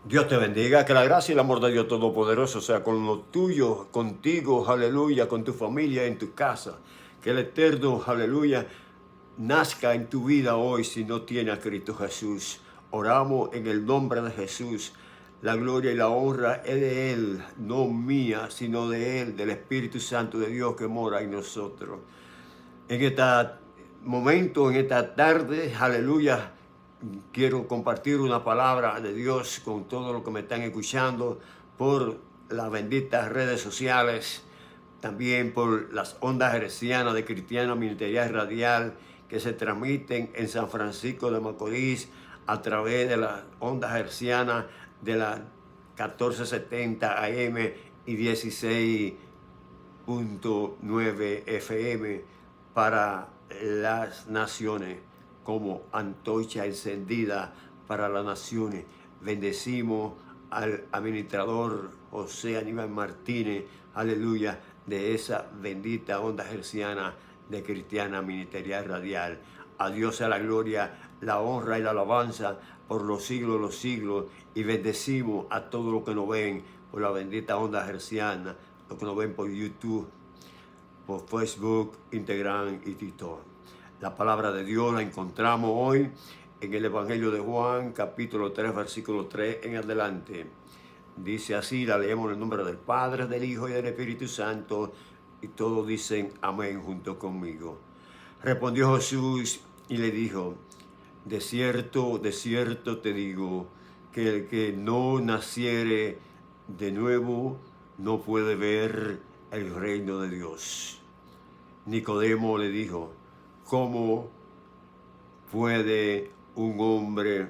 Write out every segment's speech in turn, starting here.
Dios te bendiga, que la gracia y el amor de Dios Todopoderoso sea con lo tuyo, contigo, aleluya, con tu familia, en tu casa. Que el Eterno, aleluya, nazca en tu vida hoy si no tiene a Cristo Jesús. Oramos en el nombre de Jesús. La gloria y la honra es de Él, no mía, sino de Él, del Espíritu Santo de Dios que mora en nosotros. En este momento, en esta tarde, aleluya, quiero compartir una palabra de Dios con todos los que me están escuchando por las benditas redes sociales, también por las ondas hercianas de Cristiana Ministerial Radial que se transmiten en San Francisco de Macorís a través de las ondas hercianas de la 1470 AM y 16.9 FM para las naciones, como antorcha encendida para las naciones. Bendecimos al administrador José Aníbal Martínez, aleluya, de esa bendita onda herciana de Cristiana Ministerial Radial. A Dios sea la gloria, la honra y la alabanza por los siglos de los siglos, y bendecimos a todos los que nos ven por la bendita onda herciana, los que nos ven por YouTube, por Facebook, Instagram y TikTok. La palabra de Dios la encontramos hoy en el Evangelio de Juan, capítulo 3, versículo 3 en adelante. Dice así, la leemos en el nombre del Padre, del Hijo y del Espíritu Santo, y todos dicen amén junto conmigo. Respondió Jesús y le dijo: de cierto te digo, que el que no naciere de nuevo no puede ver el reino de Dios. Nicodemo le dijo: ¿cómo puede un hombre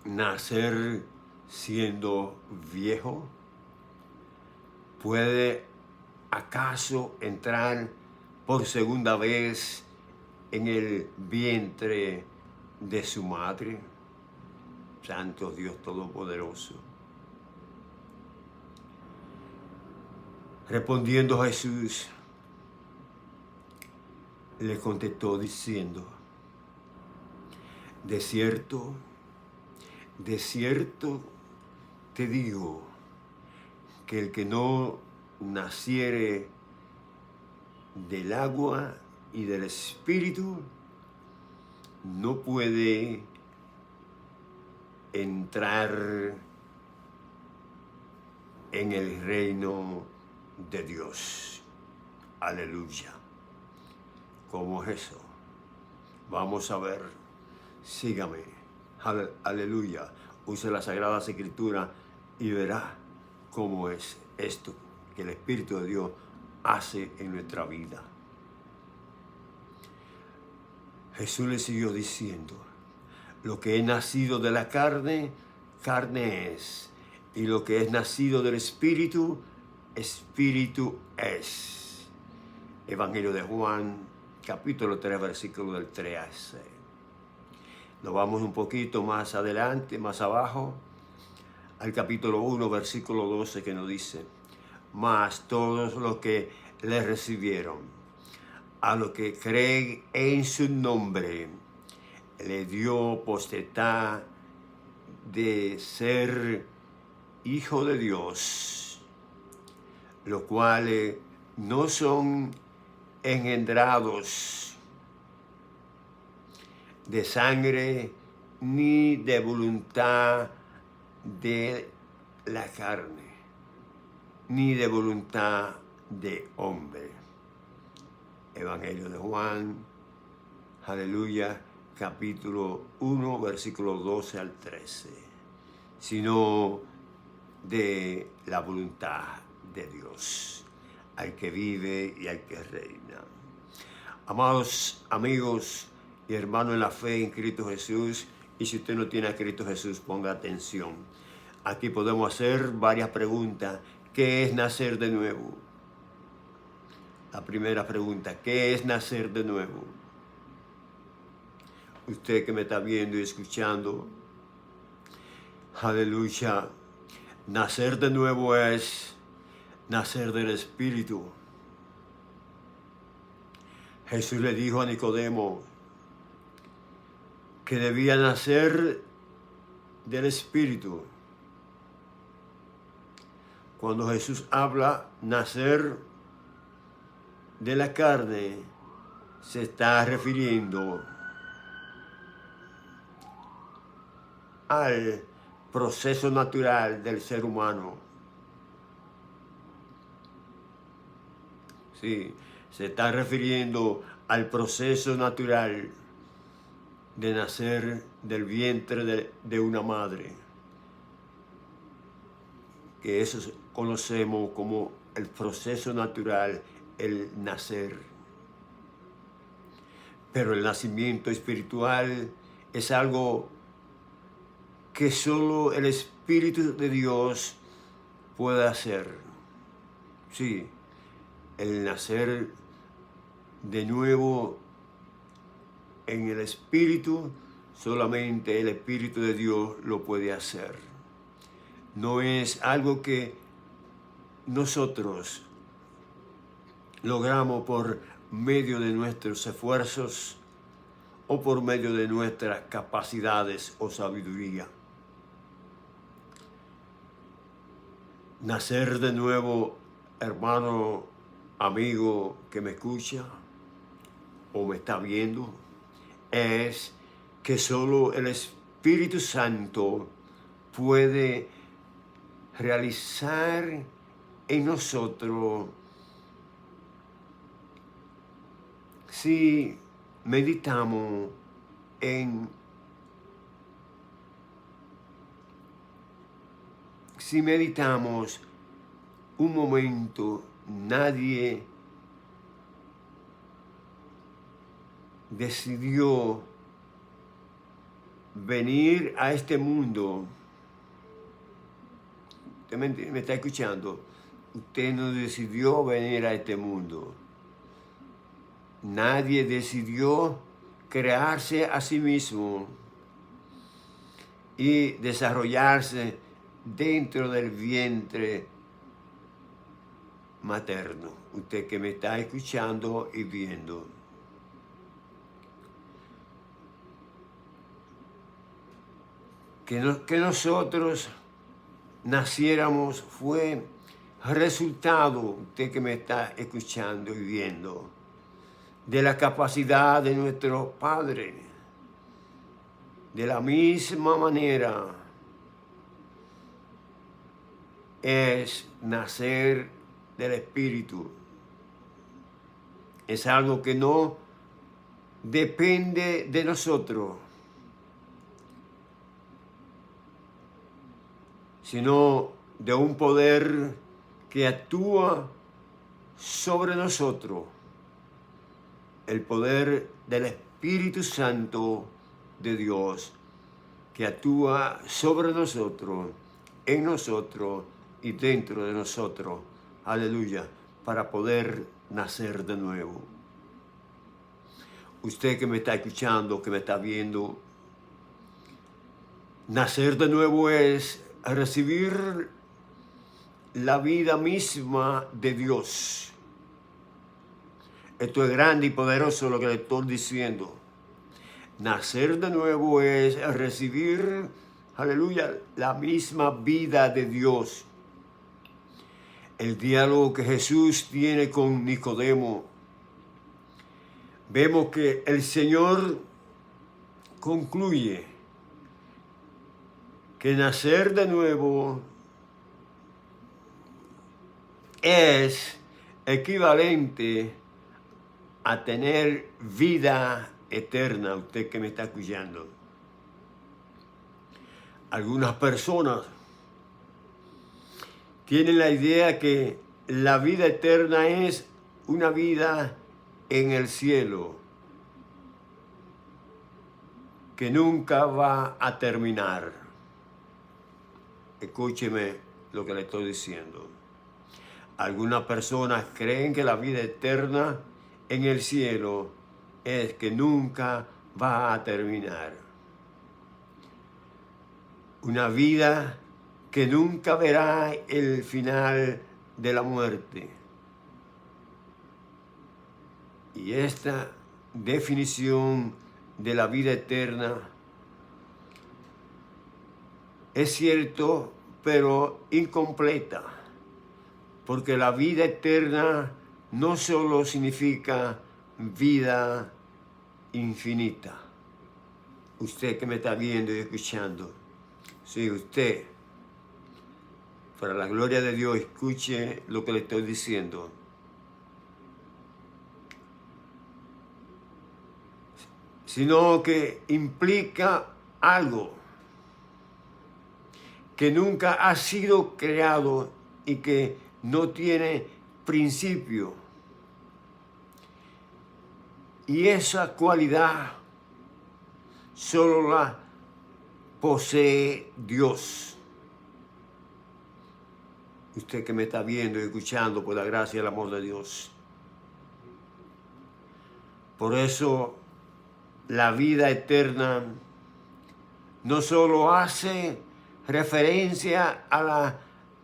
nacer siendo viejo? ¿Puede acaso entrar por segunda vez en el vientre de su madre? Santo Dios Todopoderoso. Respondiendo Jesús, le contestó diciendo: de cierto te digo, que el que no naciere del agua y del Espíritu no puede entrar en el reino de Dios. Aleluya. ¿Cómo es eso? Vamos a ver. Sígame. Aleluya. Use la Sagrada Escritura y verá cómo es esto que el Espíritu de Dios hace en nuestra vida. Jesús le siguió diciendo: lo que es nacido de la carne, carne es. Y lo que es nacido del Espíritu, Espíritu es. Evangelio de Juan, capítulo 3, versículo del 3 al 6. Nos vamos un poquito más adelante, más abajo, al capítulo 1, versículo 12, que nos dice: mas todos los que le recibieron, a los que creen en su nombre, le dio potestad de ser hijo de Dios, los cuales no son engendrados de sangre ni de voluntad de la carne, ni de voluntad de hombre. Evangelio de Juan, aleluya, capítulo 1, versículo 12 al 13, sino de la voluntad de Dios, al que vive y al que reina. Amados amigos y hermanos en la fe en Cristo Jesús, y si usted no tiene a Cristo Jesús, ponga atención. Aquí podemos hacer varias preguntas. ¿Qué es nacer de nuevo? La primera pregunta: ¿qué es nacer de nuevo? Usted que me está viendo y escuchando, aleluya, nacer de nuevo es nacer del Espíritu. Jesús le dijo a Nicodemo que debía nacer del Espíritu. Cuando Jesús habla nacer de la carne, se está refiriendo al proceso natural del ser humano. Sí, se está refiriendo al proceso natural de nacer del vientre de una madre, que eso conocemos como el proceso natural, el nacer. Pero el nacimiento espiritual es algo que solo el Espíritu de Dios puede hacer. Sí, el nacer de nuevo en el Espíritu, solamente el Espíritu de Dios lo puede hacer. No es algo que nosotros logramos por medio de nuestros esfuerzos o por medio de nuestras capacidades o sabiduría. Nacer de nuevo, hermano, amigo que me escucha o me está viendo, es que solo el Espíritu Santo puede realizar en nosotros si meditamos un momento. Nadie decidió venir a este mundo. ¿Usted me está escuchando? Usted no decidió venir a este mundo. Nadie decidió crearse a sí mismo y desarrollarse dentro del vientre materno. Usted que me está escuchando y viendo. Que nosotros naciéramos fue resultado, usted que me está escuchando y viendo, de la capacidad de nuestro Padre. De la misma manera es nacer del Espíritu. Es algo que no depende de nosotros, sino de un poder que actúa sobre nosotros, el poder del Espíritu Santo de Dios, que actúa sobre nosotros, en nosotros y dentro de nosotros, aleluya, para poder nacer de nuevo. Usted que me está escuchando, que me está viendo, nacer de nuevo es recibir la vida misma de Dios. Esto es grande y poderoso lo que le estoy diciendo. Nacer de nuevo es recibir, aleluya, la misma vida de Dios. El diálogo que Jesús tiene con Nicodemo. Vemos que el Señor concluye que nacer de nuevo es equivalente a tener vida eterna. Usted que me está escuchando. Algunas personas tienen la idea que la vida eterna es una vida en el cielo que nunca va a terminar. Escúcheme lo que le estoy diciendo. Algunas personas creen que la vida eterna en el cielo es que nunca va a terminar. Una vida que nunca verá el final de la muerte. Y esta definición de la vida eterna Es cierto, pero incompleta, porque la vida eterna no solo significa vida infinita. Usted que me está viendo y escuchando, si usted, para la gloria de Dios, escuche lo que le estoy diciendo. Sino que implica algo que nunca ha sido creado y que no tiene principio. Y esa cualidad solo la posee Dios. Usted que me está viendo y escuchando por la gracia y el amor de Dios. Por eso la vida eterna no solo hace referencia a la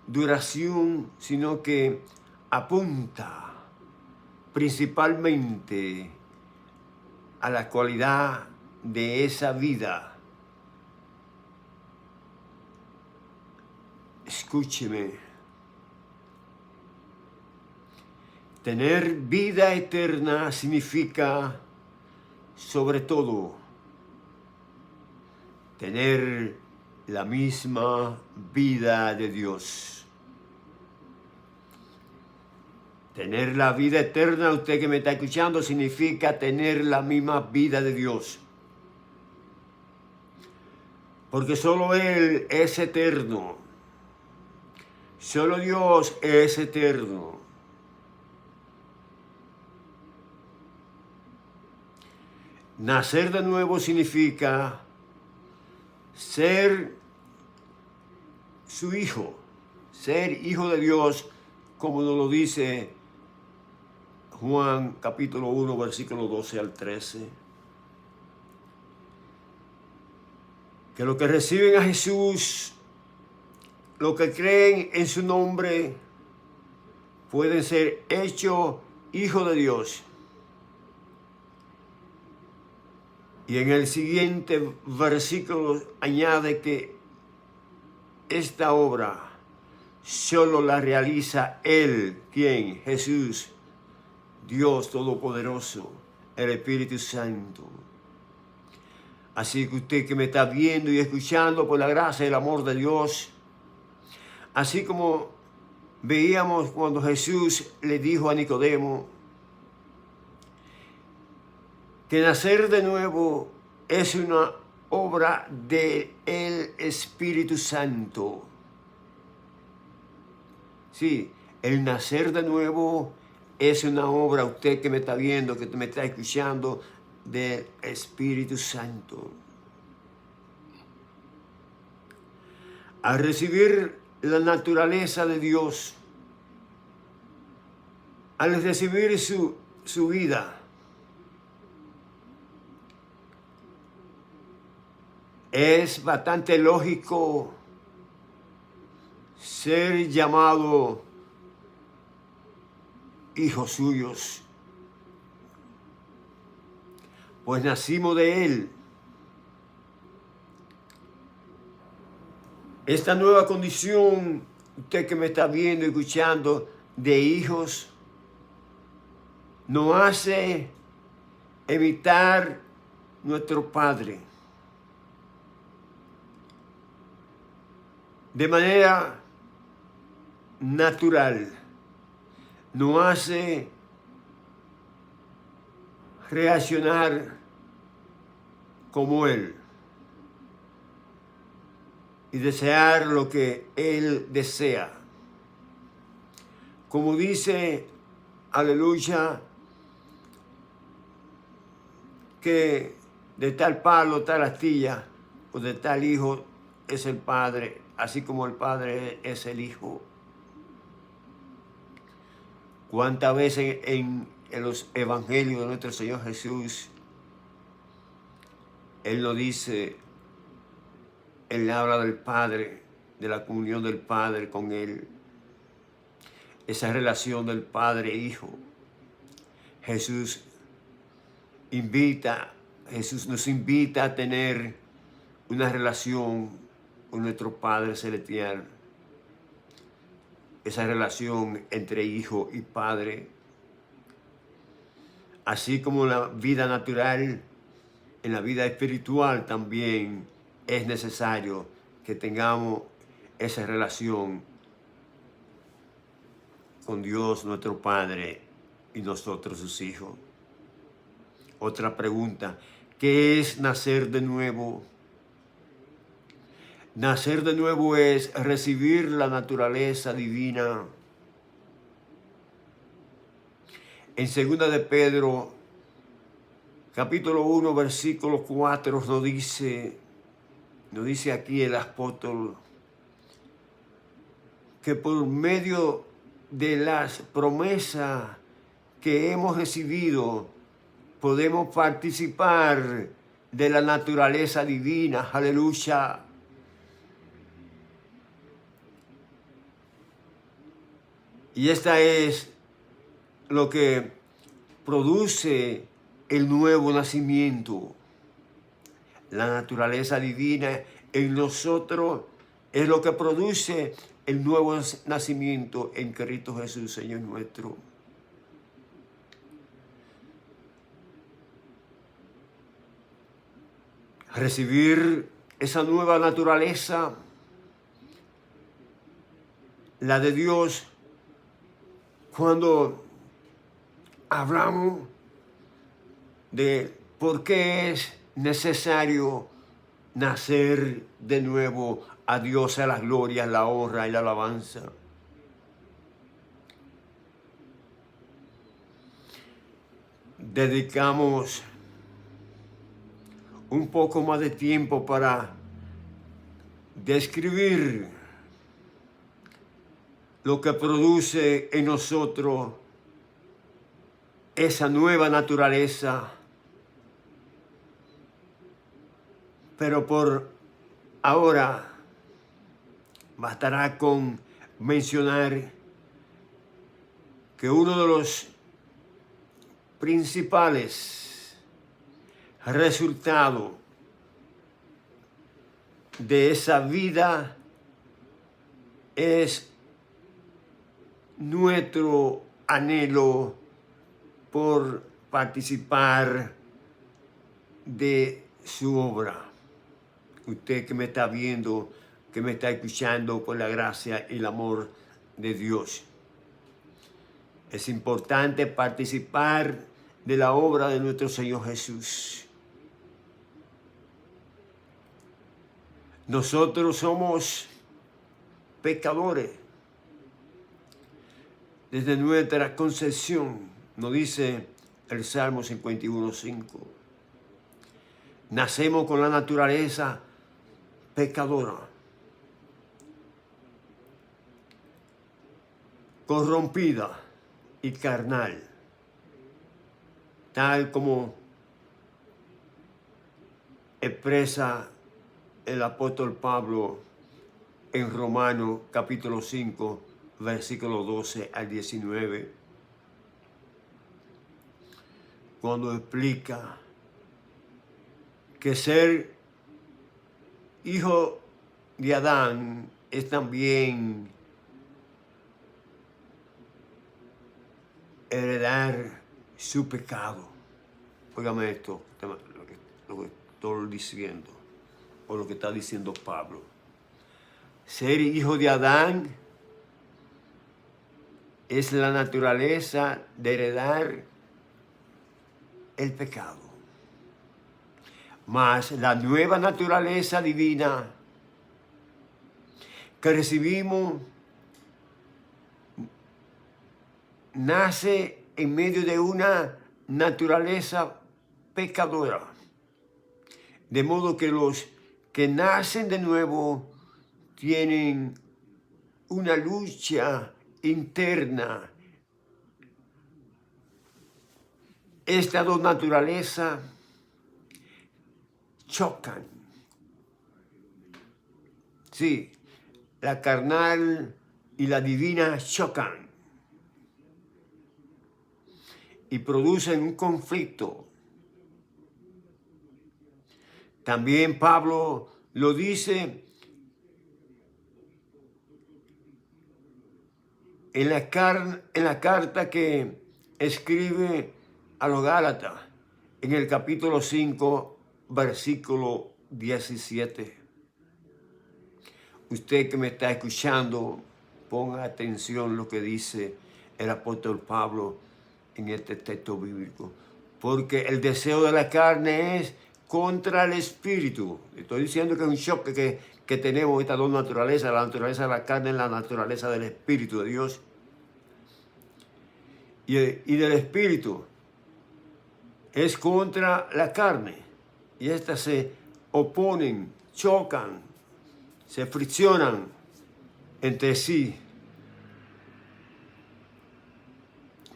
duración, sino que apunta principalmente a la cualidad de esa vida. Escúcheme. Tener vida eterna significa, sobre todo, tener la misma vida de Dios. Tener la vida eterna, usted que me está escuchando, significa tener la misma vida de Dios. Porque solo Él es eterno. Solo Dios es eterno. Nacer de nuevo significa ser su hijo, ser hijo de Dios, como nos lo dice Juan capítulo 1, versículo 12 al 13. Que los que reciben a Jesús, los que creen en su nombre, pueden ser hechos hijos de Dios. Y en el siguiente versículo añade que esta obra solo la realiza Él, ¿quién? Jesús, Dios Todopoderoso, el Espíritu Santo. Así que usted que me está viendo y escuchando por la gracia y el amor de Dios, así como veíamos cuando Jesús le dijo a Nicodemo que nacer de nuevo es una obra del Espíritu Santo. Sí, el nacer de nuevo es una obra, usted que me está viendo, que me está escuchando, del Espíritu Santo. Al recibir la naturaleza de Dios, al recibir su vida, es bastante lógico ser llamado hijos suyos, pues nacimos de Él. Esta nueva condición, usted que me está viendo y escuchando, de hijos, nos hace evitar nuestro Padre. De manera natural, nos hace reaccionar como Él y desear lo que Él desea. Como dice, aleluya, que de tal palo, tal astilla, o de tal hijo es el Padre, así como el Padre es el Hijo. ¿Cuántas veces en los evangelios de nuestro Señor Jesús Él lo dice, Él habla del Padre, de la comunión del Padre con Él, esa relación del Padre e Hijo? Jesús nos invita a tener una relación con nuestro Padre Celestial. Esa relación entre hijo y padre. Así como en la vida natural, en la vida espiritual también es necesario que tengamos esa relación con Dios nuestro Padre y nosotros sus hijos. Otra pregunta, ¿qué es nacer de nuevo? Nacer de nuevo es recibir la naturaleza divina. En 2 de Pedro, capítulo 1, versículo 4, nos dice aquí el apóstol que por medio de las promesas que hemos recibido podemos participar de la naturaleza divina. Aleluya. Y esta es lo que produce el nuevo nacimiento. La naturaleza divina en nosotros es lo que produce el nuevo nacimiento en Cristo Jesús, Señor nuestro. Recibir esa nueva naturaleza, la de Dios, cuando hablamos de por qué es necesario nacer de nuevo, a Dios a la gloria, la honra y la alabanza. Dedicamos un poco más de tiempo para describir lo que produce en nosotros esa nueva naturaleza. Pero por ahora bastará con mencionar que uno de los principales resultados de esa vida es nuestro anhelo por participar de su obra. Usted que me está viendo, que me está escuchando por la gracia y el amor de Dios. Es importante participar de la obra de nuestro Señor Jesús. Nosotros somos pecadores. Desde nuestra concepción, nos dice el Salmo 51:5. Nacemos con la naturaleza pecadora, corrompida y carnal, tal como expresa el apóstol Pablo en Romanos capítulo 5, versículo 12 al 19, cuando explica que ser hijo de Adán es también heredar su pecado. Óigame esto, lo que estoy diciendo, o lo que está diciendo Pablo. Ser hijo de Adán es la naturaleza de heredar el pecado. Mas la nueva naturaleza divina que recibimos nace en medio de una naturaleza pecadora. De modo que los que nacen de nuevo tienen una lucha interna. Estas dos naturalezas chocan. Sí, la carnal y la divina chocan y producen un conflicto. También Pablo lo dice en la carta que escribe a los Gálatas, en el capítulo 5, versículo 17. Usted que me está escuchando, ponga atención a lo que dice el apóstol Pablo en este texto bíblico. Porque el deseo de la carne es contra el espíritu. Estoy diciendo que es un choque que tenemos estas dos naturalezas, la naturaleza de la carne y la naturaleza del espíritu de Dios. Y del espíritu es contra la carne. Y estas se oponen, chocan, se friccionan entre sí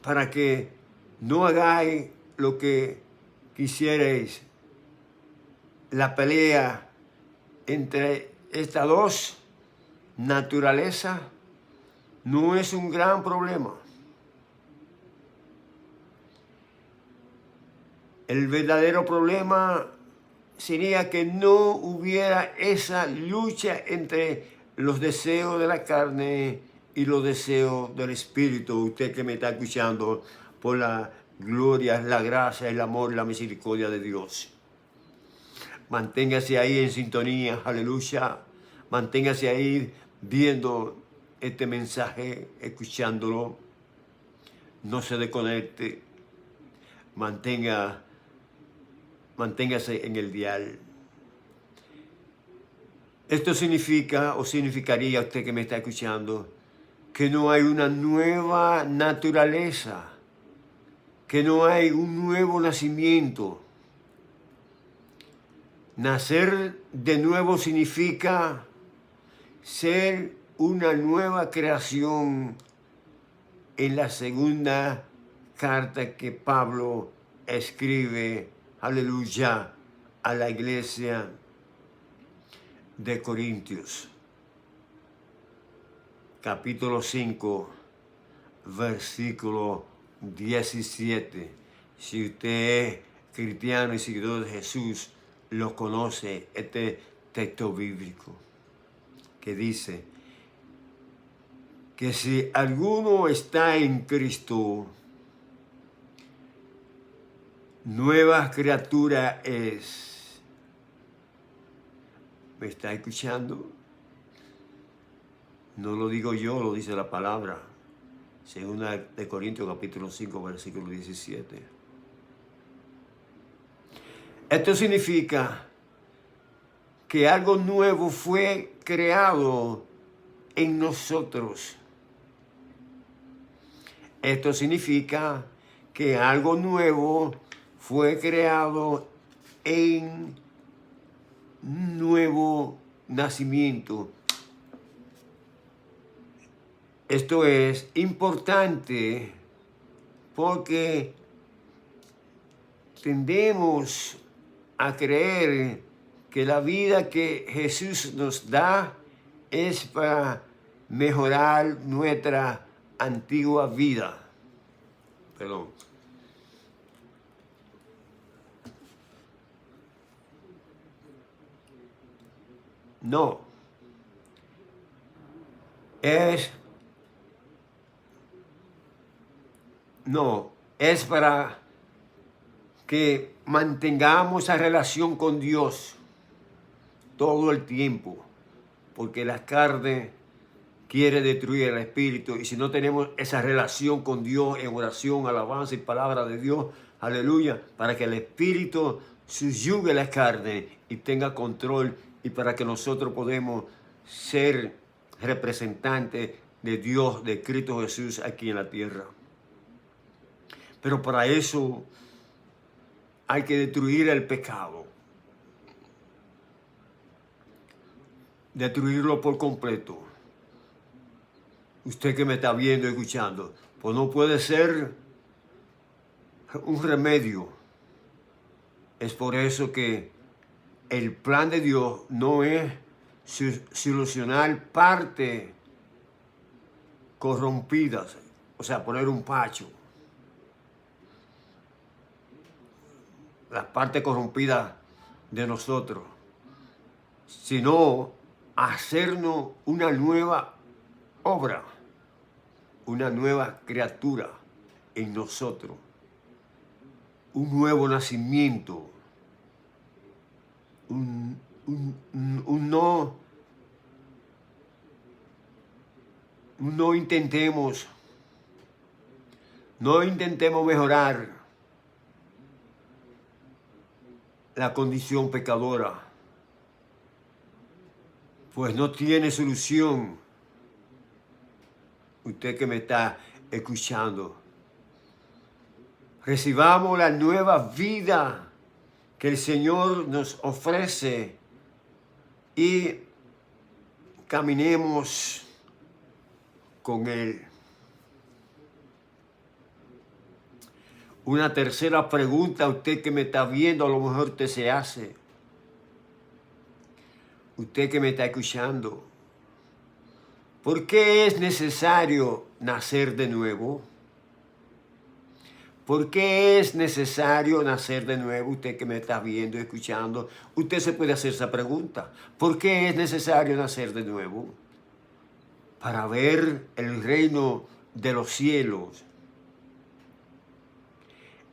para que no hagáis lo que quisierais. La pelea entre estas dos naturalezas no es un gran problema. El verdadero problema sería que no hubiera esa lucha entre los deseos de la carne y los deseos del espíritu. Usted que me está escuchando, por la gloria, la gracia, el amor y la misericordia de Dios. Manténgase ahí en sintonía, aleluya. Manténgase ahí viendo este mensaje, escuchándolo. No se desconecte. Manténgase en el dial. Esto significa, o significaría, usted que me está escuchando, que no hay una nueva naturaleza, que no hay un nuevo nacimiento. Nacer de nuevo significa ser una nueva creación en la segunda carta que Pablo escribe, aleluya, a la iglesia de Corintios. Capítulo 5, versículo 17. Si usted es cristiano y seguidor de Jesús, lo conoce este texto bíblico que dice que si alguno está en Cristo, nueva criatura es. ¿Me está escuchando? No lo digo yo, lo dice la palabra. Segunda de Corintios capítulo 5, versículo 17. Esto significa que algo nuevo fue creado en nosotros. Esto significa que algo nuevo fue creado en nuevo nacimiento. Esto es importante porque tendemos a creer que la vida que Jesús nos da es para mejorar nuestra antigua vida. Perdón. No. Es para que mantengamos esa relación con Dios todo el tiempo, porque la carne quiere destruir el espíritu, y si no tenemos esa relación con Dios en oración, alabanza y palabra de Dios, aleluya, para que el espíritu subyugue la carne y tenga control, y para que nosotros podamos ser representantes de Dios, de Cristo Jesús aquí en la tierra. Pero para eso hay que destruir el pecado. Destruirlo por completo. Usted que me está viendo y escuchando, pues no puede ser un remedio. Es por eso que el plan de Dios no es solucionar partes corrompidas, o sea, poner un pacho. Las partes corrompidas de nosotros, sino hacernos una nueva obra. una nueva criatura en nosotros, un nuevo nacimiento, no intentemos mejorar la condición pecadora, pues no tiene solución. Usted que me está escuchando, recibamos la nueva vida que el Señor nos ofrece y caminemos con Él. Una tercera pregunta, usted que me está viendo, a lo mejor usted se hace. Usted que me está escuchando, ¿por qué es necesario nacer de nuevo? ¿Por qué es necesario nacer de nuevo? Usted que me está viendo y escuchando, usted se puede hacer esa pregunta. ¿Por qué es necesario nacer de nuevo? Para ver el reino de los cielos.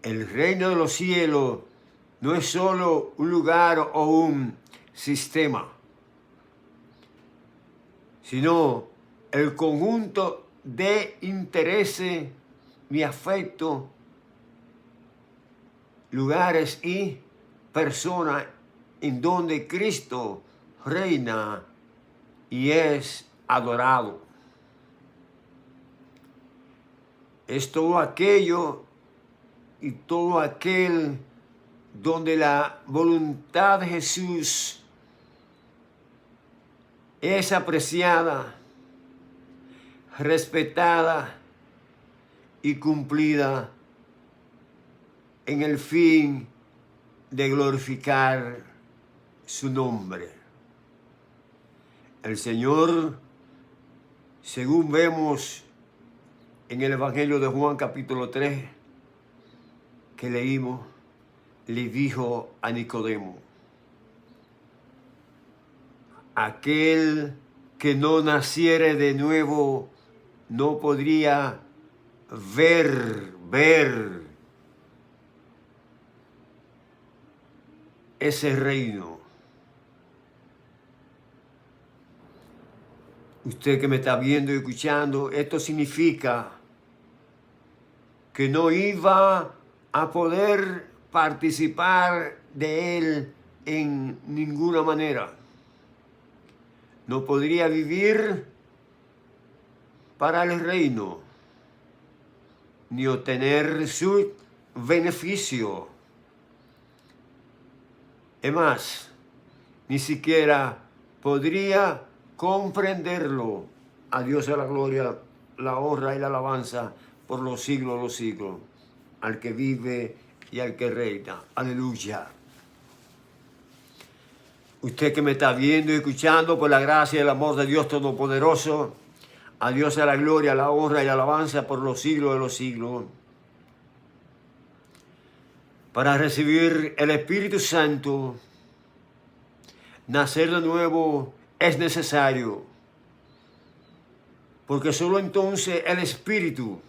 El reino de los cielos no es solo un lugar o un sistema, sino el conjunto de intereses y afectos, lugares y personas en donde Cristo reina y es adorado. Es todo aquello y todo aquel donde la voluntad de Jesús es apreciada, respetada y cumplida en el fin de glorificar su nombre. El Señor, según vemos en el Evangelio de Juan capítulo 3, que leímos, le dijo a Nicodemo: aquel que no naciere de nuevo no podría ver ese reino. Usted que me está viendo y escuchando, esto significa que no iba a poder participar de él en ninguna manera. No podría vivir para el reino, ni obtener su beneficio. Es más, ni siquiera podría comprenderlo. A Dios sea la gloria, la honra y la alabanza por los siglos de los siglos, al que vive y al que reina. Aleluya. Usted que me está viendo y escuchando, por la gracia y el amor de Dios Todopoderoso, a Dios sea la gloria, la honra y la alabanza por los siglos de los siglos. Para recibir el Espíritu Santo, nacer de nuevo es necesario, porque solo entonces el Espíritu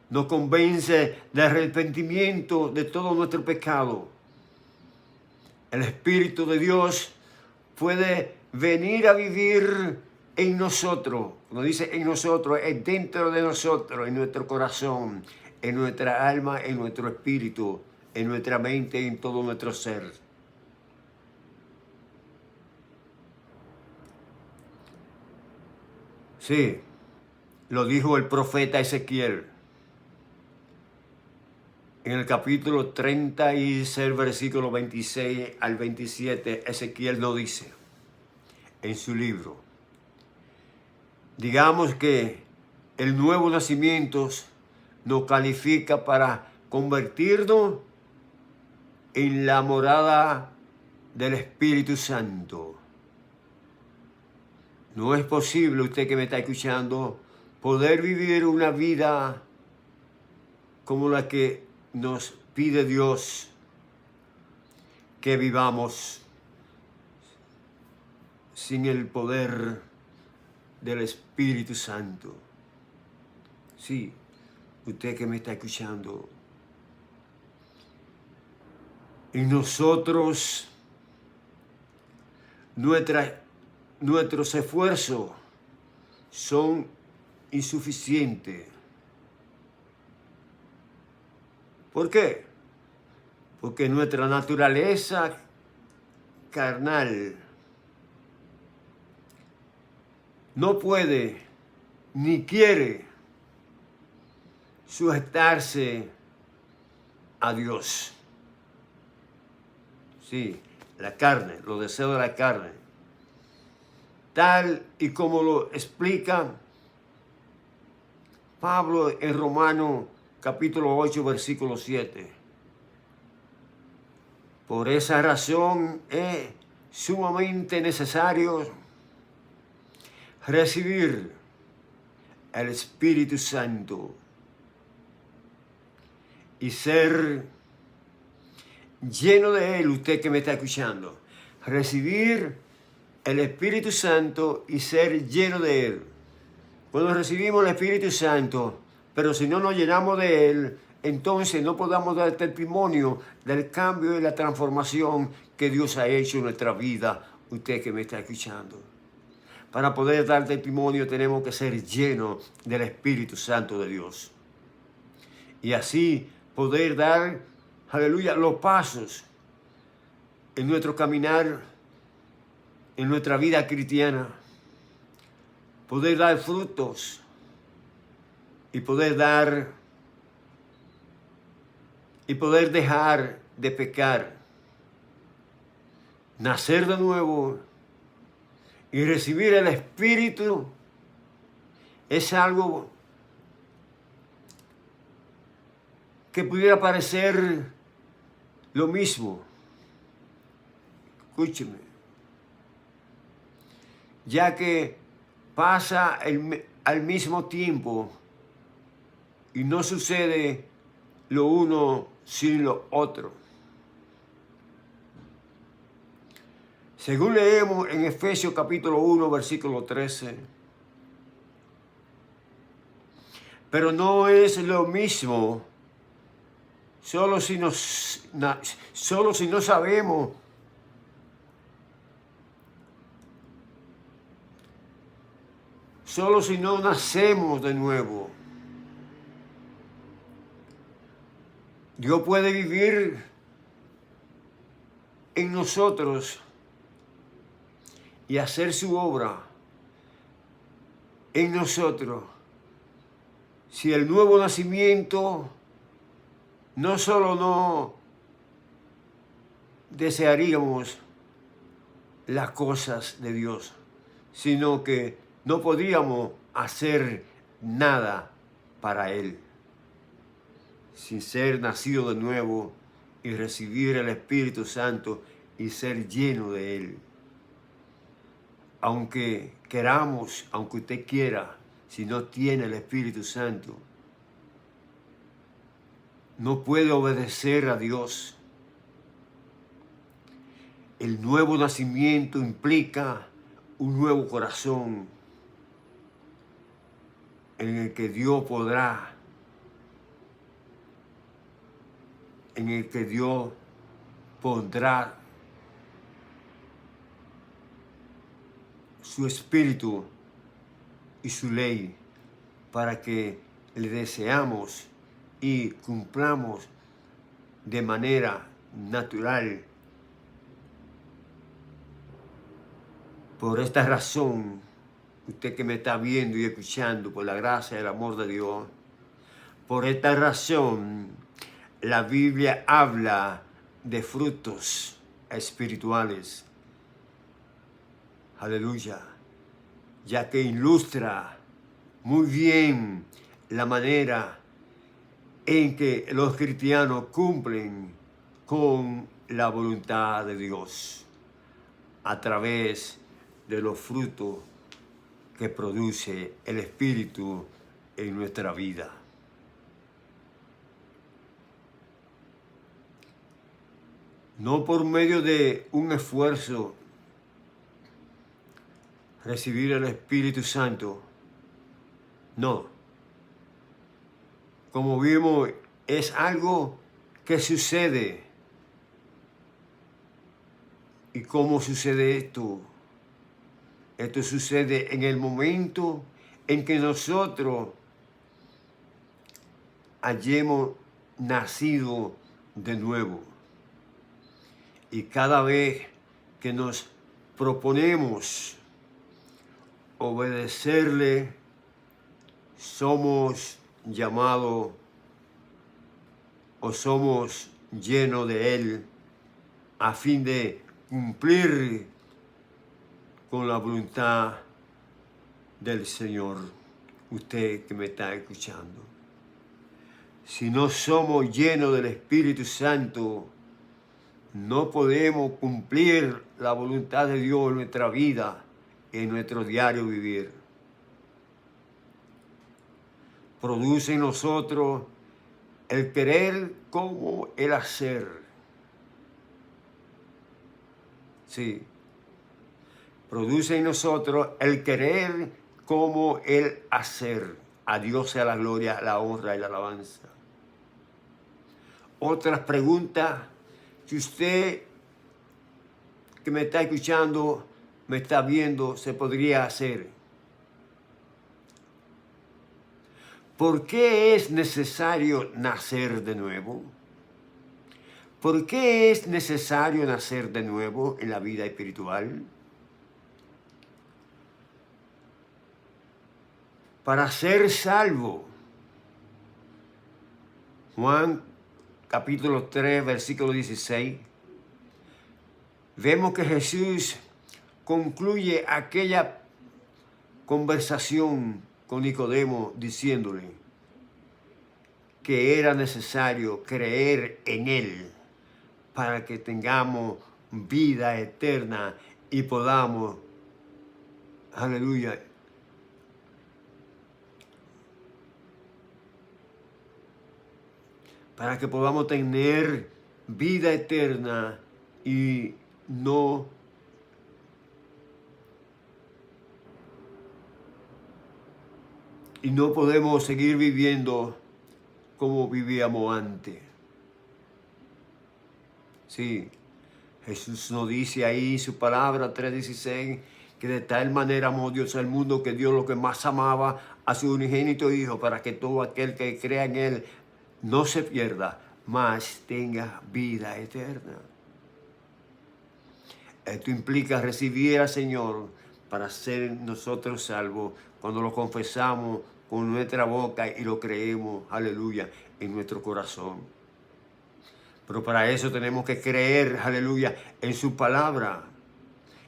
nos convence del arrepentimiento de todo nuestro pecado. El Espíritu de Dios puede venir a vivir en nosotros. Cuando dice en nosotros, es dentro de nosotros, en nuestro corazón, en nuestra alma, en nuestro espíritu, en nuestra mente, en todo nuestro ser. Sí, lo dijo el profeta Ezequiel. En el capítulo 36, versículo 26 al 27, Ezequiel lo dice en su libro. Digamos que el nuevo nacimiento nos califica para convertirnos en la morada del Espíritu Santo. No es posible, usted que me está escuchando, poder vivir una vida como la que nos pide Dios que vivamos sin el poder del Espíritu Santo. Sí, usted que me está escuchando. Y nosotros, nuestros esfuerzos son insuficientes. ¿Por qué? Porque nuestra naturaleza carnal no puede ni quiere sujetarse a Dios. Sí, la carne, los deseos de la carne. Tal y como lo explica Pablo en Romanos capítulo 8, versículo 7. Por esa razón es sumamente necesario recibir el Espíritu Santo y ser lleno de Él, usted que me está escuchando. Recibir el Espíritu Santo y ser lleno de Él. Cuando recibimos el Espíritu Santo, pero si no nos llenamos de Él, entonces no podamos dar testimonio del cambio y la transformación que Dios ha hecho en nuestra vida, usted que me está escuchando. Para poder dar testimonio tenemos que ser llenos del Espíritu Santo de Dios. Y así poder dar, aleluya, los pasos en nuestro caminar, en nuestra vida cristiana. Poder dar frutos y poder dejar de pecar, nacer de nuevo y recibir el Espíritu es algo que pudiera parecer lo mismo. Escúcheme. Ya que pasa al mismo tiempo y no sucede lo uno sin lo otro. Según leemos en Efesios capítulo 1, versículo 13, pero no es lo mismo solo si no sabemos solo si no nacemos de nuevo. Dios puede vivir en nosotros y hacer su obra en nosotros si el nuevo nacimiento no solo no desearíamos las cosas de Dios, sino que no podríamos hacer nada para Él sin ser nacido de nuevo y recibir el Espíritu Santo y ser lleno de Él. Aunque queramos, aunque usted quiera, si no tiene el Espíritu Santo, no puede obedecer a Dios. El nuevo nacimiento implica un nuevo corazón en el que Dios podrá, en el que Dios pondrá su espíritu y su ley para que le deseamos y cumplamos de manera natural. Por esta razón, usted que me está viendo y escuchando, por la gracia y el amor de Dios, por esta razón, la Biblia habla de frutos espirituales. Aleluya. Ya que ilustra muy bien la manera en que los cristianos cumplen con la voluntad de Dios a través de los frutos que produce el Espíritu en nuestra vida. No por medio de un esfuerzo recibir el Espíritu Santo, no, como vimos, es algo que sucede. ¿Y cómo sucede esto? Esto sucede en el momento en que nosotros hayamos nacido de nuevo. Y cada vez que nos proponemos obedecerle, somos llamados o somos llenos de Él a fin de cumplir con la voluntad del Señor. Usted que me está escuchando. Si no somos llenos del Espíritu Santo, no podemos cumplir la voluntad de Dios en nuestra vida, en nuestro diario vivir. Produce en nosotros el querer como el hacer. Sí. Produce en nosotros el querer como el hacer. A Dios sea la gloria, la honra y la alabanza. Otras preguntas que usted que me está escuchando, me está viendo, se podría hacer. ¿Por qué es necesario nacer de nuevo? ¿Por qué es necesario nacer de nuevo en la vida espiritual? Para ser salvo. Juan capítulo 3, versículo 16. Vemos que Jesús concluye aquella conversación con Nicodemo diciéndole que era necesario creer en Él para que tengamos vida eterna y podamos, aleluya, para que podamos tener vida eterna y no podemos seguir viviendo como vivíamos antes. Sí, Jesús nos dice ahí en su palabra 3:16 que de tal manera amó Dios al mundo que dio lo que más amaba a su unigénito Hijo para que todo aquel que crea en Él no se pierda, mas tenga vida eterna. Esto implica recibir al Señor para ser nosotros salvos cuando lo confesamos con nuestra boca y lo creemos, aleluya, en nuestro corazón. Pero para eso tenemos que creer, aleluya, en su palabra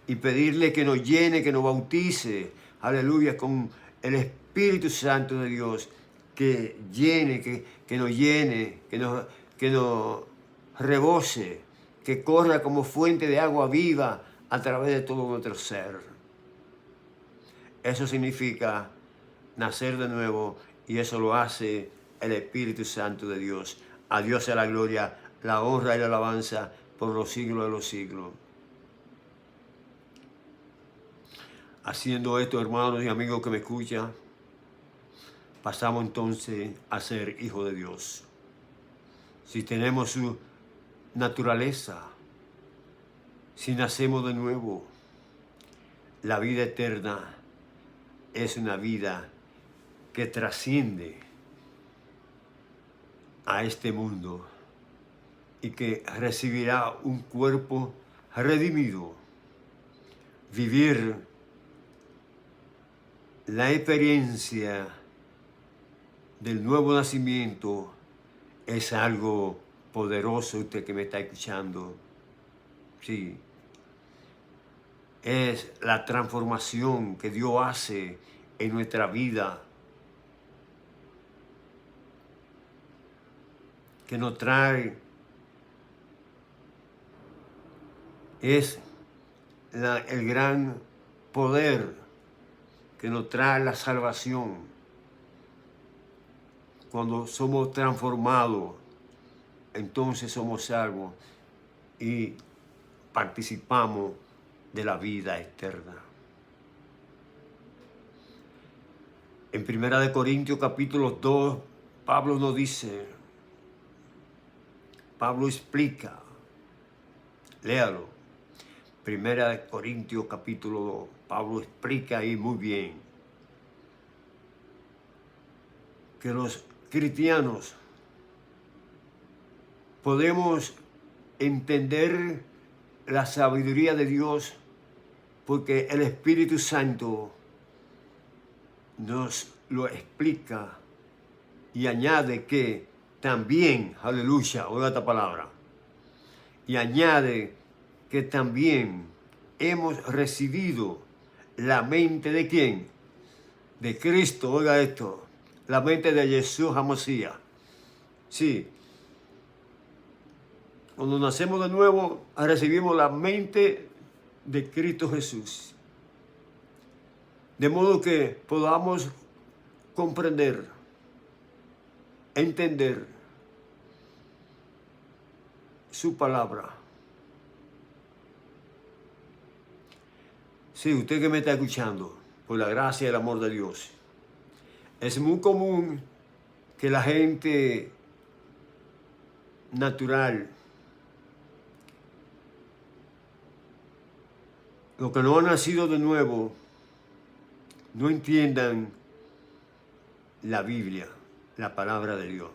y pedirle que nos llene, que nos bautice, aleluya, con el Espíritu Santo de Dios, que llene, que nos llene, que nos rebose, que corra como fuente de agua viva a través de todo nuestro ser. Eso significa nacer de nuevo y eso lo hace el Espíritu Santo de Dios. A Dios sea la gloria, la honra y la alabanza por los siglos de los siglos. Haciendo esto, hermanos y amigos que me escuchan, pasamos entonces a ser hijos de Dios. Si tenemos su naturaleza, si nacemos de nuevo, la vida eterna es una vida que trasciende a este mundo y que recibirá un cuerpo redimido. Vivir la experiencia del nuevo nacimiento es algo poderoso, usted que me está escuchando. Sí. Es la transformación que Dios hace en nuestra vida, que nos trae, es el gran poder que nos trae la salvación. Cuando somos transformados, entonces somos salvos y participamos de la vida eterna. En 1 Corintios capítulo 2, Pablo nos dice, Pablo explica, léalo, Primera de Corintios capítulo 2, Pablo explica ahí muy bien que los cristianos podemos entender la sabiduría de Dios porque el Espíritu Santo nos lo explica y añade que también, aleluya, oiga esta palabra, y añade que también hemos recibido la mente de ¿quién? De Cristo, oiga esto, la mente de Jesús HaMashiach. Sí, cuando nacemos de nuevo, recibimos la mente de Cristo Jesús. De modo que podamos comprender, entender su palabra. Sí, usted que me está escuchando, por la gracia y el amor de Dios, es muy común que la gente natural, los que no han nacido de nuevo, no entiendan la Biblia, la palabra de Dios.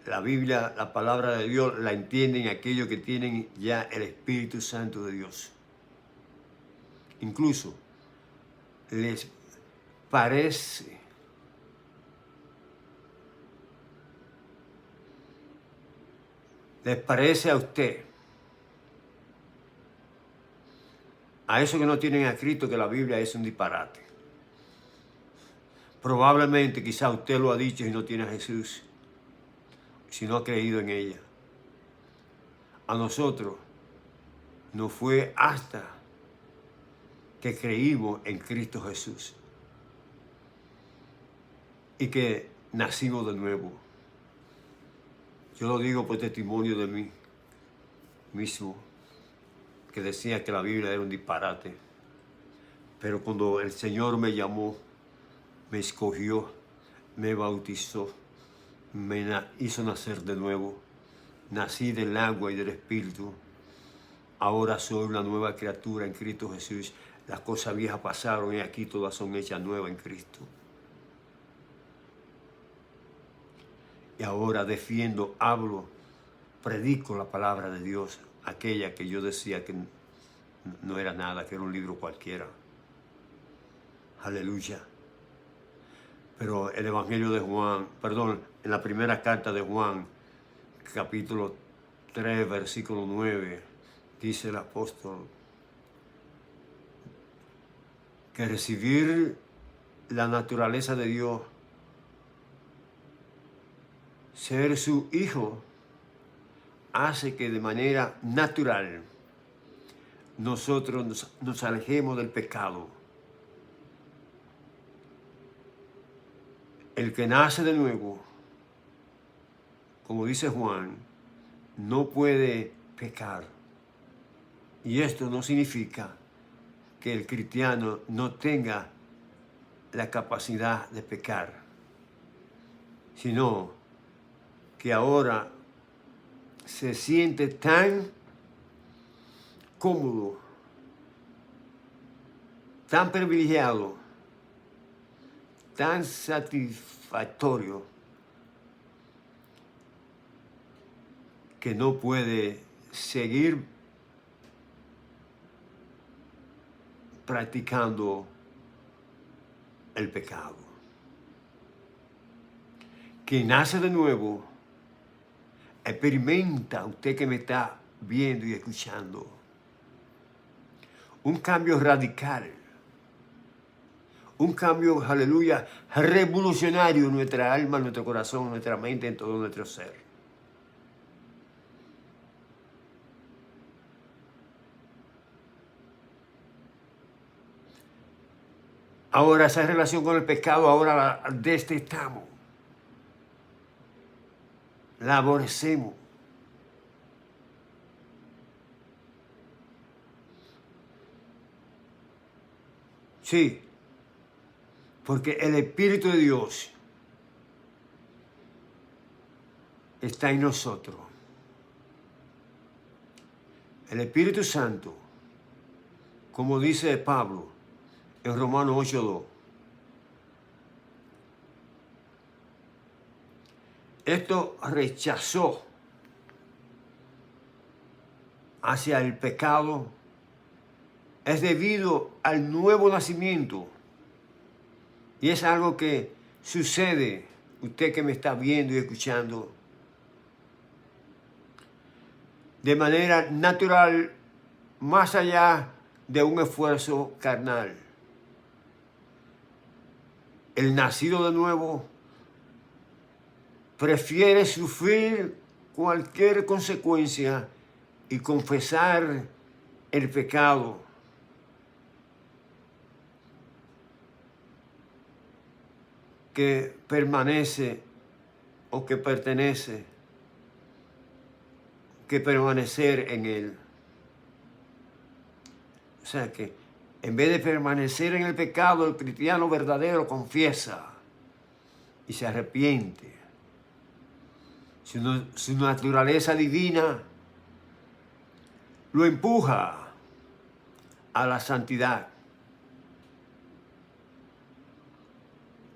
La Biblia, la palabra de Dios, la entienden aquellos que tienen ya el Espíritu Santo de Dios. Incluso les parece a usted, a esos que no tienen a Cristo, que la Biblia es un disparate. Probablemente quizá usted lo ha dicho y no tiene a Jesús, si no ha creído en ella. A nosotros no fue hasta que creímos en Cristo Jesús y que nacimos de nuevo. Yo lo digo por testimonio de mí mismo, que decía que la Biblia era un disparate. Pero cuando el Señor me llamó, me escogió, me bautizó, me hizo nacer de nuevo, nací del agua y del Espíritu. Ahora soy una nueva criatura en Cristo Jesús. Las cosas viejas pasaron y aquí todas son hechas nuevas en Cristo. Y ahora defiendo, hablo, predico la palabra de Dios, aquella que yo decía que no era nada, que era un libro cualquiera. Aleluya. Pero el Evangelio de Juan, en la primera carta de Juan, capítulo 3, versículo 9, dice el apóstol que recibir la naturaleza de Dios, ser su hijo, hace que de manera natural nosotros nos alejemos del pecado. El que nace de nuevo, como dice Juan, no puede pecar. Y esto no significa que el cristiano no tenga la capacidad de pecar, sino que ahora se siente tan cómodo, tan privilegiado, tan satisfactorio, que no puede seguir practicando el pecado. Quien nace de nuevo, experimenta, usted que me está viendo y escuchando, un cambio radical, un cambio, aleluya, revolucionario en nuestra alma, en nuestro corazón, en nuestra mente, en todo nuestro ser. Ahora esa relación con el pecado, ahora la detestamos, la aborrecemos. Sí, Porque el Espíritu de Dios está en nosotros. El Espíritu Santo, como dice Pablo en Romanos 8:2, esto rechazó hacia el pecado, es debido al nuevo nacimiento. Y es algo que sucede, usted que me está viendo y escuchando, de manera natural, más allá de un esfuerzo carnal. El nacido de nuevo prefiere sufrir cualquier consecuencia y confesar el pecado que permanece o que pertenece, que permanecer en él. O sea que en vez de permanecer en el pecado, el cristiano verdadero confiesa y se arrepiente. Su naturaleza divina lo empuja a la santidad.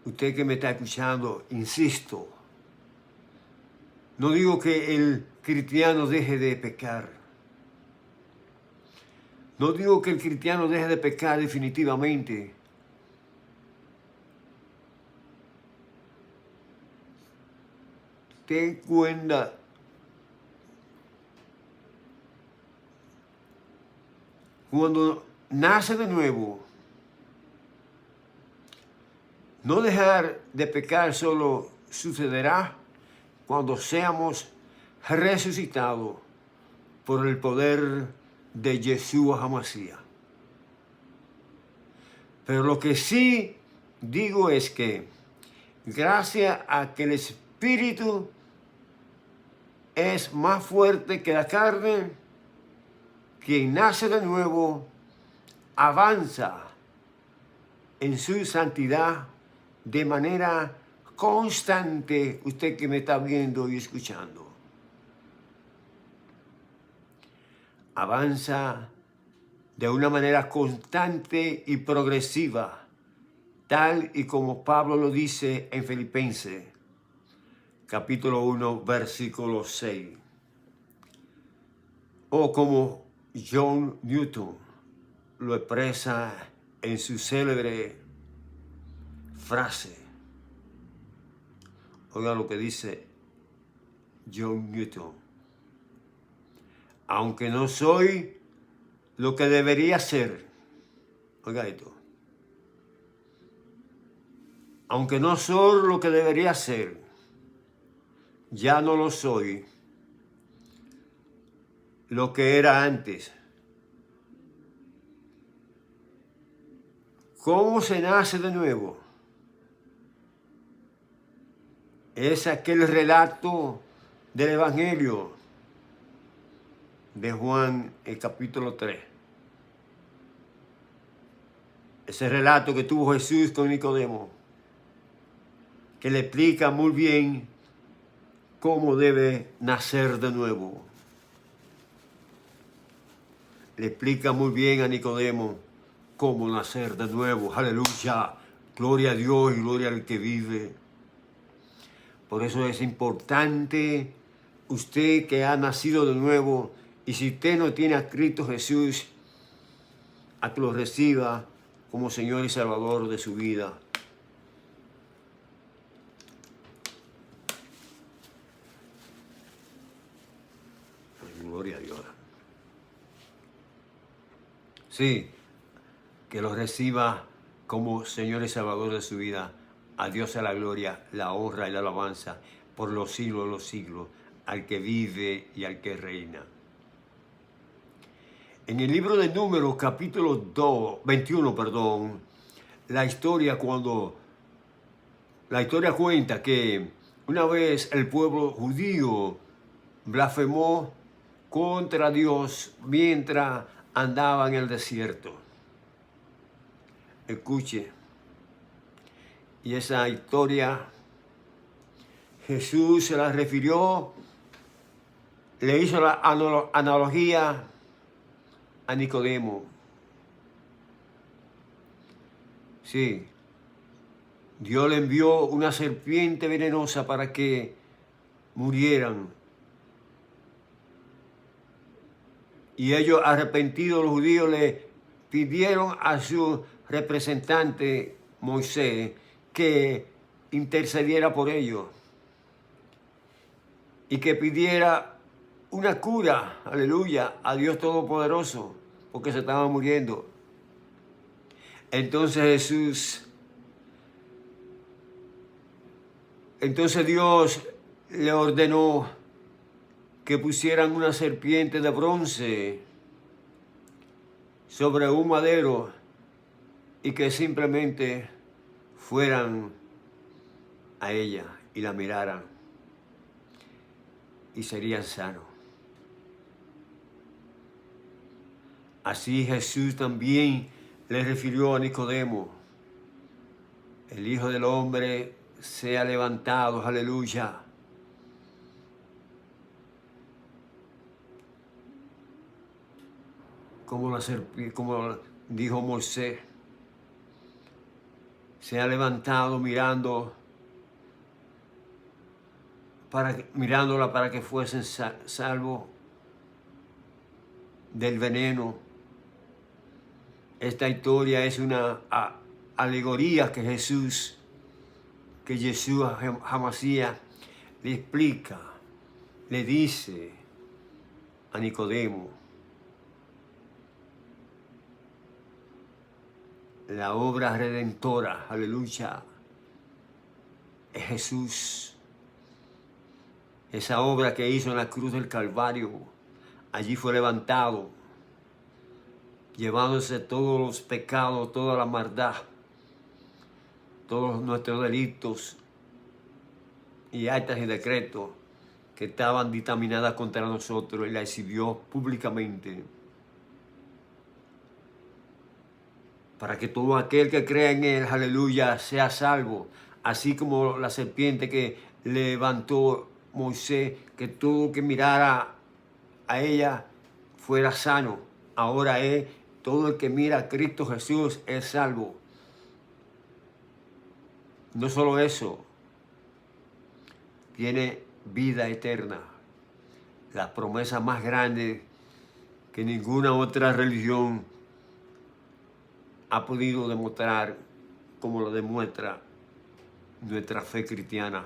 Usted que me está escuchando, insisto, no digo que el cristiano deje de pecar. No digo que el cristiano deje de pecar definitivamente. Ten cuenta cuando nace de nuevo, no dejar de pecar solo sucederá cuando seamos resucitados por el poder de Yeshua HaMashiach. Pero lo que sí digo es que gracias a que el Espíritu es más fuerte que la carne, quien nace de nuevo avanza en su santidad de manera constante, usted que me está viendo y escuchando. Avanza de una manera constante y progresiva, tal y como Pablo lo dice en Filipenses, capítulo 1, versículo 6. O como John Newton lo expresa en su célebre frase. Oiga lo que dice John Newton. Aunque no soy lo que debería ser. Oiga esto. Aunque no soy lo que debería ser, ya no lo soy lo que era antes. ¿Cómo se nace de nuevo? Es aquel relato del Evangelio de Juan, el capítulo 3. Ese relato que tuvo Jesús con Nicodemo, que le explica muy bien cómo debe nacer de nuevo. Le explica muy bien a Nicodemo cómo nacer de nuevo. Aleluya. Gloria a Dios y gloria al que vive. Por eso es importante usted que ha nacido de nuevo, y si usted no tiene a Cristo Jesús, a que lo reciba como Señor y Salvador de su vida. Gloria a Dios. Sí, que lo reciba como Señor y Salvador de su vida. A Dios sea la gloria, la honra y la alabanza por los siglos de los siglos, al que vive y al que reina. En el libro de Números, capítulo 21, la historia cuenta que una vez el pueblo judío blasfemó contra Dios mientras andaba en el desierto. Escuche, Y esa historia Jesús se la refirió, le hizo la analogía a Nicodemo. Sí, Dios le envió una serpiente venenosa para que murieran. Y ellos, arrepentidos, los judíos, le pidieron a su representante Moisés que intercediera por ellos y que pidiera una cura, aleluya, a Dios Todopoderoso, porque se estaban muriendo. Entonces Dios le ordenó que pusieran una serpiente de bronce sobre un madero y que simplemente fueran a ella y la miraran y serían sanos. Así Jesús también le refirió a Nicodemo: el Hijo del Hombre sea levantado, aleluya. Como dijo Moisés, sea levantado mirándola para que fuesen salvos del veneno. Esta historia es una alegoría que Yeshua Hamashiach le explica, le dice a Nicodemo: la obra redentora, aleluya, es Jesús. Esa obra que hizo en la cruz del Calvario, allí fue levantado, llevándose todos los pecados, toda la maldad, todos nuestros delitos y actas y decretos que estaban dictaminadas contra nosotros, y la exhibió públicamente, para que todo aquel que crea en él, aleluya, sea salvo. Así como la serpiente que levantó Moisés, que todo que mirara a ella fuera sano. Ahora es todo el que mira a Cristo Jesús es salvo. No solo eso, tiene vida eterna. La promesa más grande que ninguna otra religión ha podido demostrar, como lo demuestra nuestra fe cristiana.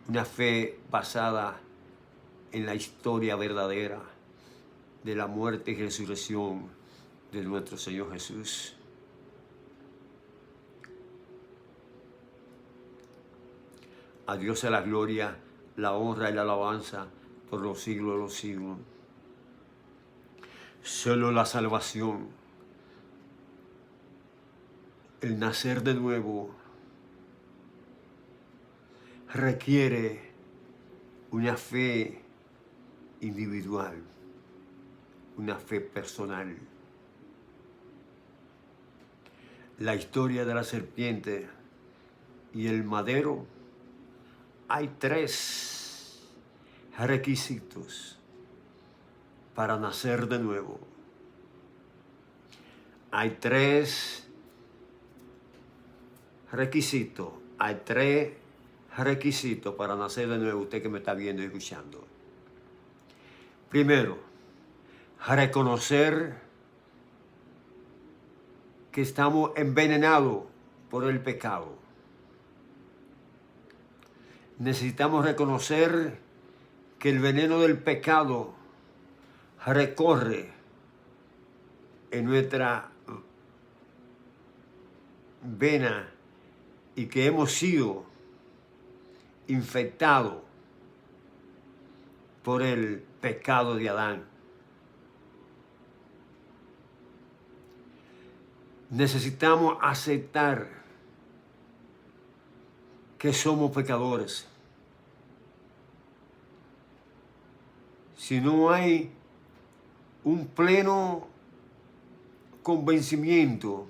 Una fe basada en la historia verdadera de la muerte y resurrección de nuestro Señor Jesús. A Dios sea la gloria, la honra y la alabanza por los siglos de los siglos. Solo la salvación, el nacer de nuevo, requiere una fe individual, una fe personal. La historia de la serpiente y el madero, hay 3 requisitos para nacer de nuevo. Hay 3 requisitos. Hay 3 requisitos para nacer de nuevo, usted que me está viendo y escuchando. Primero, reconocer que estamos envenenados por el pecado. Necesitamos reconocer que el veneno del pecado recorre en nuestra vena y que hemos sido infectados por el pecado de Adán. Necesitamos aceptar que somos pecadores. Si no hay un pleno convencimiento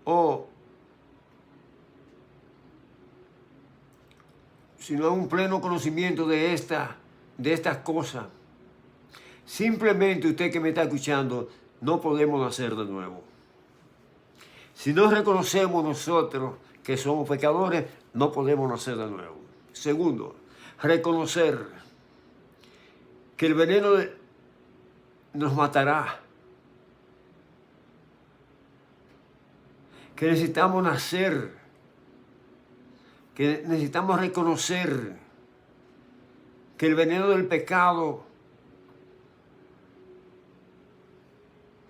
o sino a un pleno conocimiento de estas cosas. Simplemente usted que me está escuchando, no podemos nacer de nuevo. Si no reconocemos nosotros que somos pecadores, no podemos nacer de nuevo. Segundo, reconocer que el veneno nos matará, que necesitamos nacer, que necesitamos reconocer que el veneno del pecado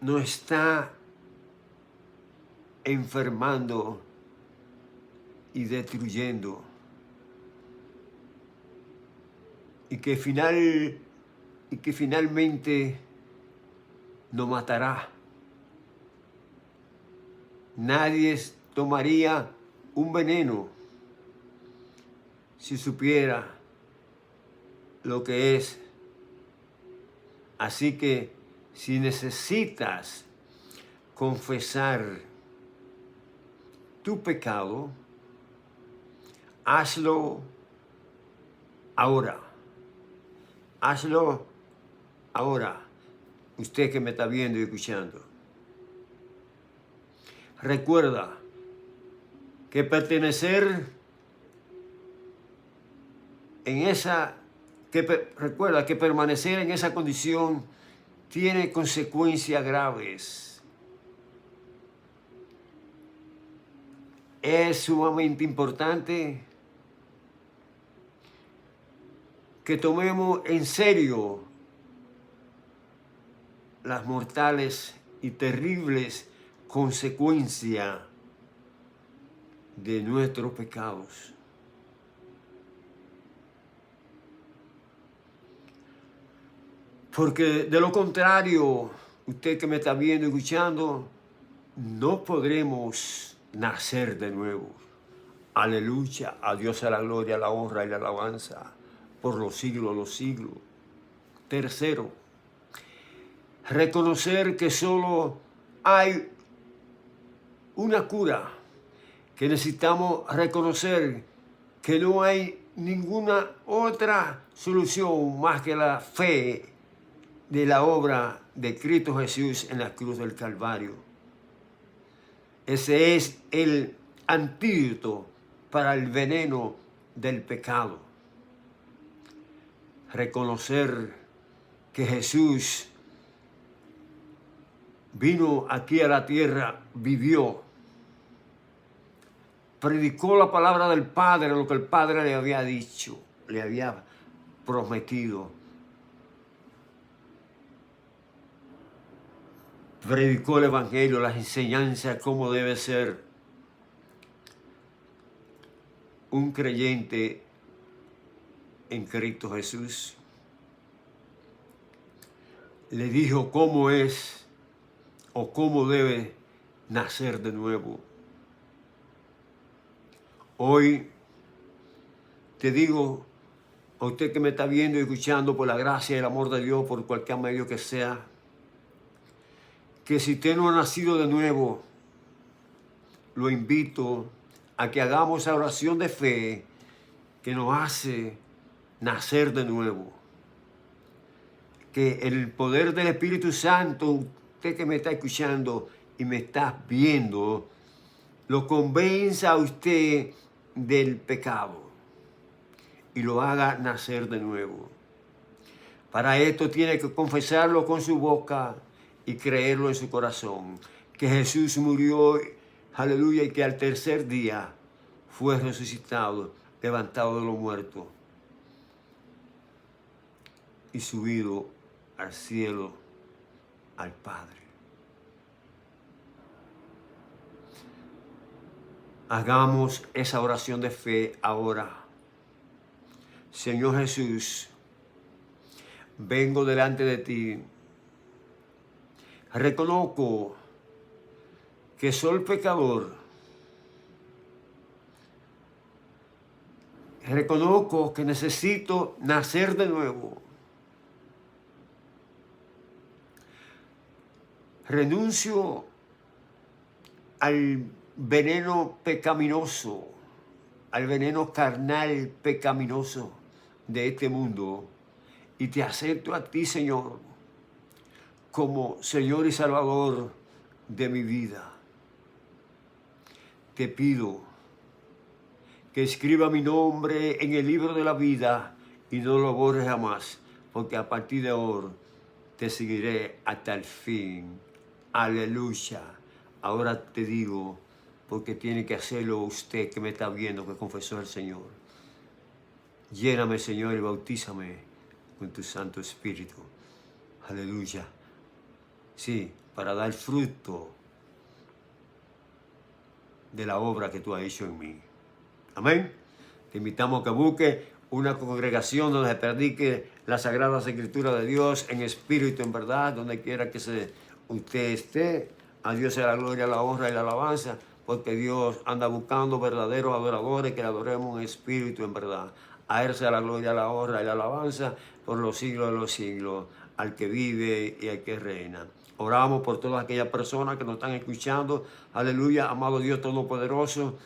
nos está enfermando y destruyendo, y que finalmente nos matará. Nadie tomaría un veneno si supiera lo que es. Así que si necesitas confesar tu pecado, hazlo ahora. Hazlo ahora. Usted que me está viendo y escuchando. Recuerda que permanecer en esa condición tiene consecuencias graves. Es sumamente importante que tomemos en serio las mortales y terribles consecuencias de nuestros pecados. Porque de lo contrario, usted que me está viendo y escuchando, no podremos nacer de nuevo. Aleluya, a Dios a la gloria, la honra y la alabanza por los siglos de los siglos. Tercero, reconocer que solo hay una cura, que necesitamos reconocer que no hay ninguna otra solución más que la fe de la obra de Cristo Jesús en la cruz del Calvario. Ese es el antídoto para el veneno del pecado. Reconocer que Jesús vino aquí a la tierra, vivió, predicó la palabra del Padre, lo que el Padre le había dicho, le había prometido. Predicó el Evangelio, las enseñanzas, cómo debe ser un creyente en Cristo Jesús. Le dijo cómo es o cómo debe nacer de nuevo. Hoy te digo, a usted que me está viendo y escuchando por la gracia y el amor de Dios, por cualquier medio que sea, que si usted no ha nacido de nuevo, lo invito a que hagamos esa oración de fe que nos hace nacer de nuevo. Que el poder del Espíritu Santo, usted que me está escuchando y me está viendo, lo convenza a usted del pecado y lo haga nacer de nuevo. Para esto tiene que confesarlo con su boca y creerlo en su corazón, que Jesús murió, aleluya, y que al tercer día fue resucitado, levantado de los muertos y subido al cielo, al Padre. Hagamos esa oración de fe ahora. Señor Jesús, vengo delante de ti. Reconozco que soy pecador. Reconozco que necesito nacer de nuevo. Renuncio al veneno pecaminoso, al veneno carnal pecaminoso de este mundo y te acepto a ti, Señor, como Señor y Salvador de mi vida. Te pido que escriba mi nombre en el libro de la vida y no lo borres jamás, porque a partir de ahora te seguiré hasta el fin. Aleluya. Ahora te digo, porque tiene que hacerlo usted que me está viendo, que confesó el Señor. Lléname, Señor, y bautízame con tu Santo Espíritu. Aleluya. Sí, para dar fruto de la obra que tú has hecho en mí. Amén. Te invitamos a que busques una congregación donde se predique la Sagrada Escritura de Dios en espíritu, en verdad, donde quiera que usted esté. A Dios sea la gloria, la honra y la alabanza, porque Dios anda buscando verdaderos adoradores que le adoremos en espíritu, en verdad. A Él sea la gloria, la honra y la alabanza por los siglos de los siglos, al que vive y al que reina. Oramos por todas aquellas personas que nos están escuchando. Aleluya, amado Dios Todopoderoso.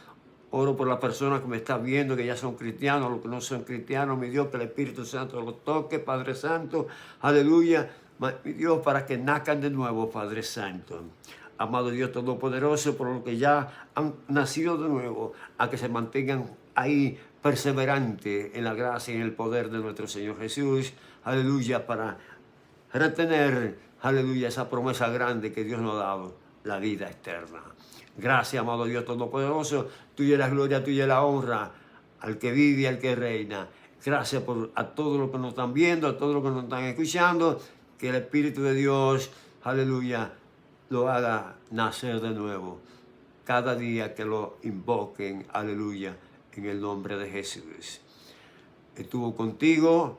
Oro por las personas que me están viendo, que ya son cristianos, los que no son cristianos, mi Dios, que el Espíritu Santo los toque, Padre Santo. Aleluya, mi Dios, para que nazcan de nuevo, Padre Santo. Amado Dios Todopoderoso, por los que ya han nacido de nuevo, a que se mantengan ahí perseverantes en la gracia y en el poder de nuestro Señor Jesús. Aleluya, para retener, aleluya, esa promesa grande que Dios nos ha dado, la vida eterna. Gracias, amado Dios Todopoderoso. Tuya es la gloria, tuya es la honra, al que vive y al que reina. Gracias a todos los que nos están viendo, a todos los que nos están escuchando. Que el Espíritu de Dios, aleluya, lo haga nacer de nuevo. Cada día que lo invoquen, aleluya, en el nombre de Jesús. Estuvo contigo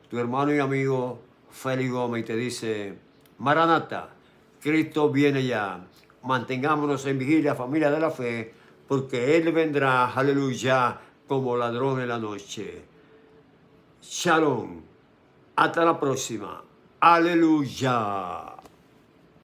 tu hermano y amigo Félix Gómez y te dice: Maranata, Cristo viene ya. Mantengámonos en vigilia, familia de la fe, porque Él vendrá, aleluya, como ladrón en la noche. Shalom. Hasta la próxima. Aleluya.